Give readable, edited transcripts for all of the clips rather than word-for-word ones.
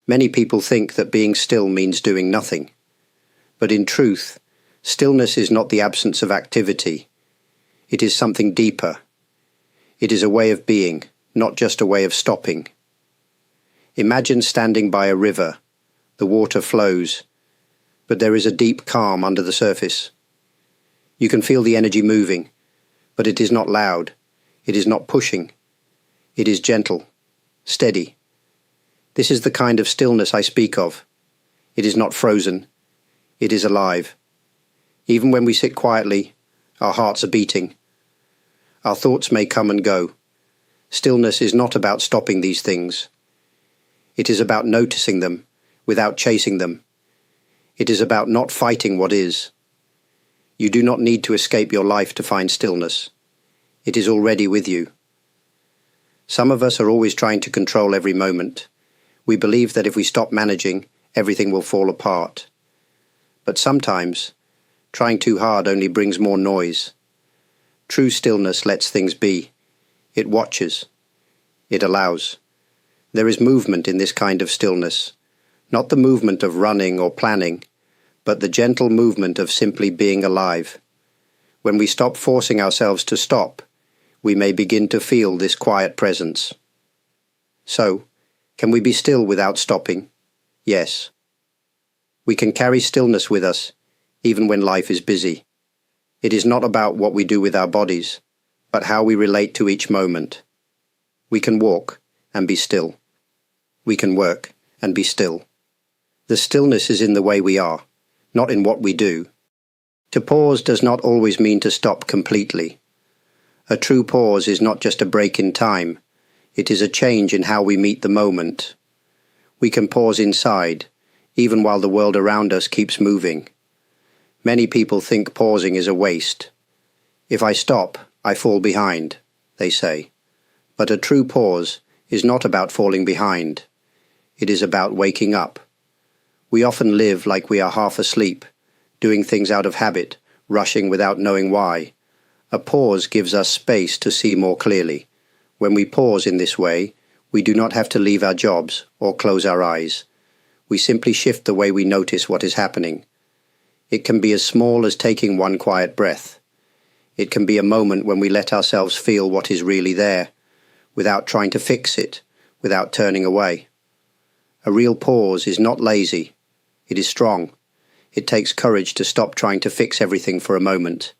Many people think that being still means doing nothing. But in truth, stillness is not the absence of activity. It is something deeper. It is a way of being, not just a way of stopping. Imagine standing by a river. The water flows, but there is a deep calm under the surface. You can feel the energy moving, but it is not loud. It is not pushing. It is gentle, steady. This is the kind of stillness I speak of. It is not frozen. It is alive. Even when we sit quietly, our hearts are beating. Our thoughts may come and go. Stillness is not about stopping these things. It is about noticing them without chasing them. It is about not fighting what is. You do not need to escape your life to find stillness. It is already with you. Some of us are always trying to control every moment. We believe that if we stop managing, everything will fall apart. But sometimes, trying too hard only brings more noise. True stillness lets things be. It watches. It allows. There is movement in this kind of stillness, not the movement of running or planning, but the gentle movement of simply being alive. When we stop forcing ourselves to stop, we may begin to feel this quiet presence. So, can we be still without stopping? Yes. We can carry stillness with us, even when life is busy. It is not about what we do with our bodies, but how we relate to each moment. We can walk and be still. We can work and be still. The stillness is in the way we are, not in what we do. To pause does not always mean to stop completely. A true pause is not just a break in time. It is a change in how we meet the moment. We can pause inside, even while the world around us keeps moving. Many people think pausing is a waste. If I stop, I fall behind, they say. But a true pause is not about falling behind. It is about waking up. We often live like we are half asleep, doing things out of habit, rushing without knowing why. A pause gives us space to see more clearly. When we pause in this way, we do not have to leave our jobs or close our eyes. We simply shift the way we notice what is happening. It can be as small as taking one quiet breath. It can be a moment when we let ourselves feel what is really there, without trying to fix it, without turning away. A real pause is not lazy. It is strong. It takes courage to stop trying to fix everything for a moment.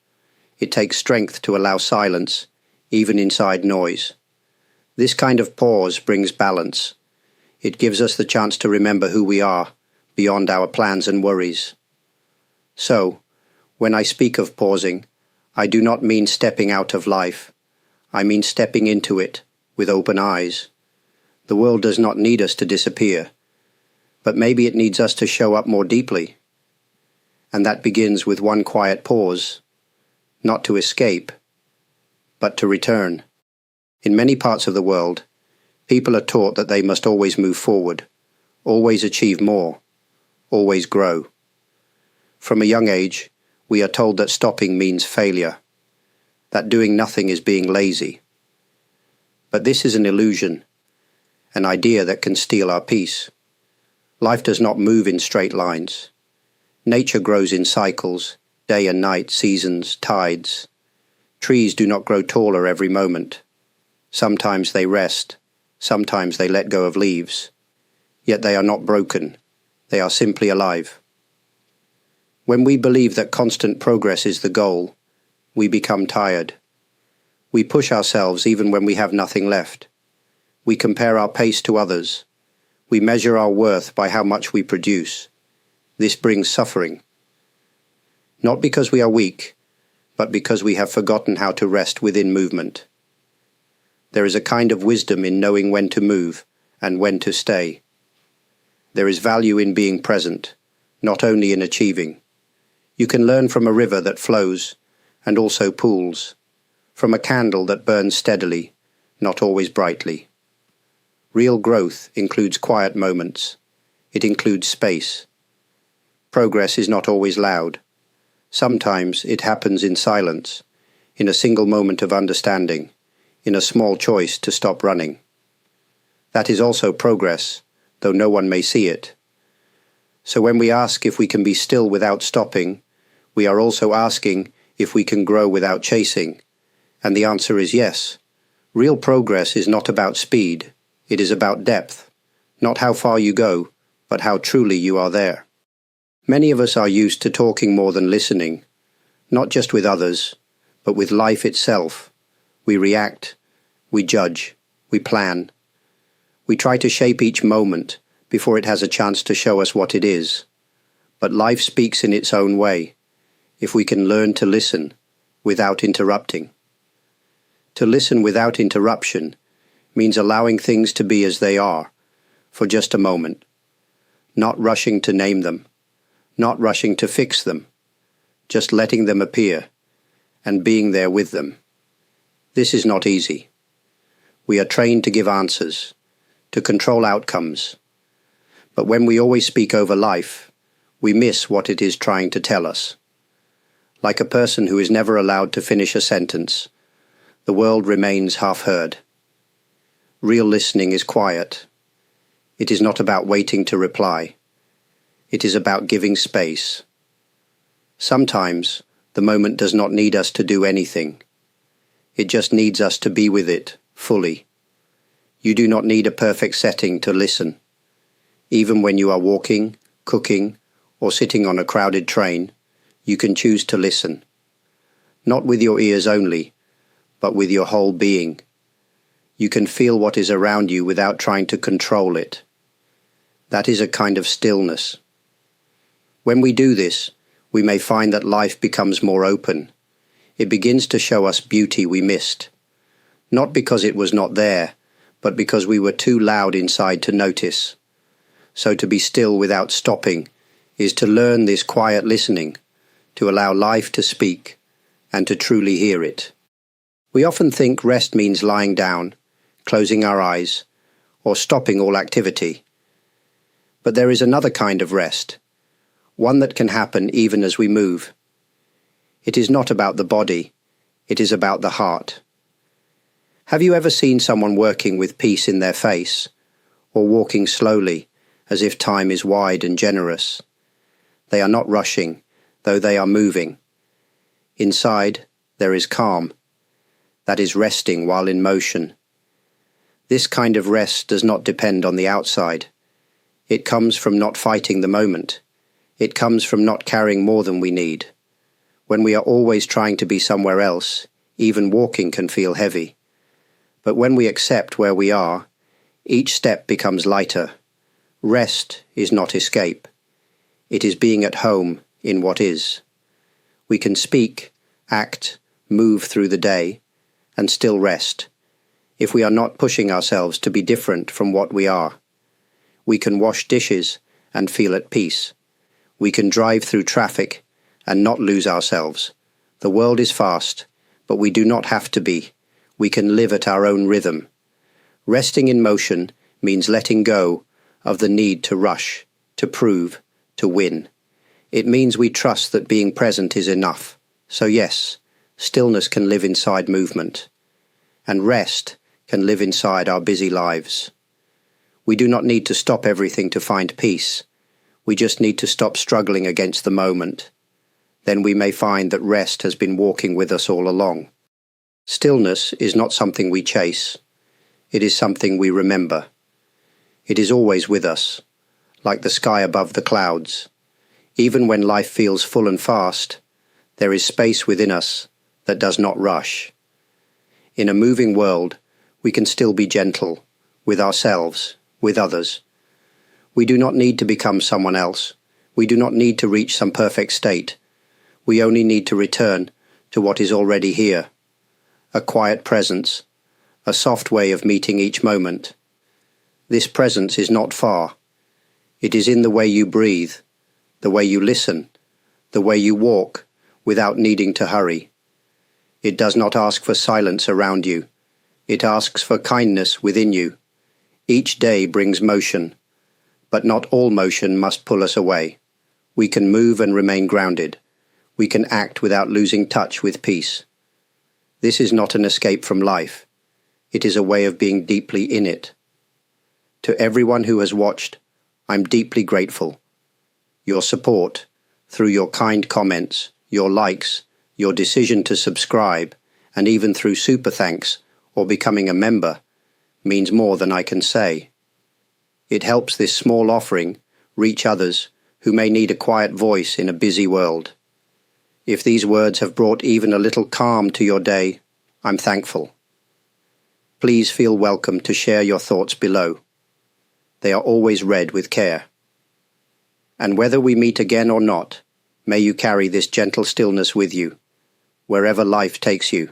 It takes strength to allow silence, even inside noise. This kind of pause brings balance. It gives us the chance to remember who we are, beyond our plans and worries. So, when I speak of pausing, I do not mean stepping out of life. I mean stepping into it, with open eyes. The world does not need us to disappear, but maybe it needs us to show up more deeply. And that begins with one quiet pause, not to escape, but to return. In many parts of the world, people are taught that they must always move forward, always achieve more, always grow. From a young age, we are told that stopping means failure, that doing nothing is being lazy. But this is an illusion, an idea that can steal our peace. Life does not move in straight lines. Nature grows in cycles, day and night, seasons, tides. Trees do not grow taller every moment. Sometimes they rest, sometimes they let go of leaves. Yet they are not broken, they are simply alive. When we believe that constant progress is the goal, we become tired. We push ourselves even when we have nothing left. We compare our pace to others. We measure our worth by how much we produce. This brings suffering. Not because we are weak, but because we have forgotten how to rest within movement. There is a kind of wisdom in knowing when to move and when to stay. There is value in being present, not only in achieving. You can learn from a river that flows and also pools, from a candle that burns steadily, not always brightly. Real growth includes quiet moments. It includes space. Progress is not always loud. Sometimes it happens in silence, in a single moment of understanding, in a small choice to stop running. That is also progress, though no one may see it. So when we ask if we can be still without stopping, we are also asking if we can grow without chasing. And the answer is yes. Real progress is not about speed, it is about depth. Not how far you go, but how truly you are there. Many of us are used to talking more than listening, not just with others, but with life itself. We react, we judge, we plan. We try to shape each moment before it has a chance to show us what it is. But life speaks in its own way, if we can learn to listen without interrupting. To listen without interruption means allowing things to be as they are, for just a moment, not rushing to name them, not rushing to fix them, just letting them appear and being there with them. This is not easy. We are trained to give answers, to control outcomes. But when we always speak over life, we miss what it is trying to tell us. Like a person who is never allowed to finish a sentence, the world remains half-heard. Real listening is quiet. It is not about waiting to reply. It is about giving space. Sometimes the moment does not need us to do anything. It just needs us to be with it fully. You do not need a perfect setting to listen. Even when you are walking, cooking, or sitting on a crowded train, you can choose to listen. Not with your ears only, but with your whole being. You can feel what is around you without trying to control it. That is a kind of stillness. When we do this, we may find that life becomes more open. It begins to show us beauty we missed. Not because it was not there, but because we were too loud inside to notice. So to be still without stopping is to learn this quiet listening, to allow life to speak, and to truly hear it. We often think rest means lying down, closing our eyes, or stopping all activity. But there is another kind of rest, one that can happen even as we move. It is not about the body, it is about the heart. Have you ever seen someone working with peace in their face, or walking slowly, as if time is wide and generous? They are not rushing, though they are moving. Inside, there is calm. That is resting while in motion. This kind of rest does not depend on the outside. It comes from not fighting the moment. It comes from not carrying more than we need. When we are always trying to be somewhere else, even walking can feel heavy. But when we accept where we are, each step becomes lighter. Rest is not escape. It is being at home in what is. We can speak, act, move through the day, and still rest, if we are not pushing ourselves to be different from what we are. We can wash dishes and feel at peace. We can drive through traffic and not lose ourselves. The world is fast, but we do not have to be. We can live at our own rhythm. Resting in motion means letting go of the need to rush, to prove, to win. It means we trust that being present is enough. So yes, stillness can live inside movement, and rest can live inside our busy lives. We do not need to stop everything to find peace. We just need to stop struggling against the moment. Then we may find that rest has been walking with us all along. Stillness is not something we chase. It is something we remember. It is always with us, like the sky above the clouds. Even when life feels full and fast, there is space within us that does not rush. In a moving world, we can still be gentle, with ourselves, with others. We do not need to become someone else. We do not need to reach some perfect state. We only need to return to what is already here. A quiet presence, a soft way of meeting each moment. This presence is not far. It is in the way you breathe, the way you listen, the way you walk without needing to hurry. It does not ask for silence around you. It asks for kindness within you. Each day brings motion, but not all motion must pull us away. We can move and remain grounded. We can act without losing touch with peace. This is not an escape from life. It is a way of being deeply in it. To everyone who has watched, I'm deeply grateful. Your support, through your kind comments, your likes, your decision to subscribe, and even through super thanks or becoming a member, means more than I can say. It helps this small offering reach others who may need a quiet voice in a busy world. If these words have brought even a little calm to your day, I'm thankful. Please feel welcome to share your thoughts below. They are always read with care. And whether we meet again or not, may you carry this gentle stillness with you, wherever life takes you.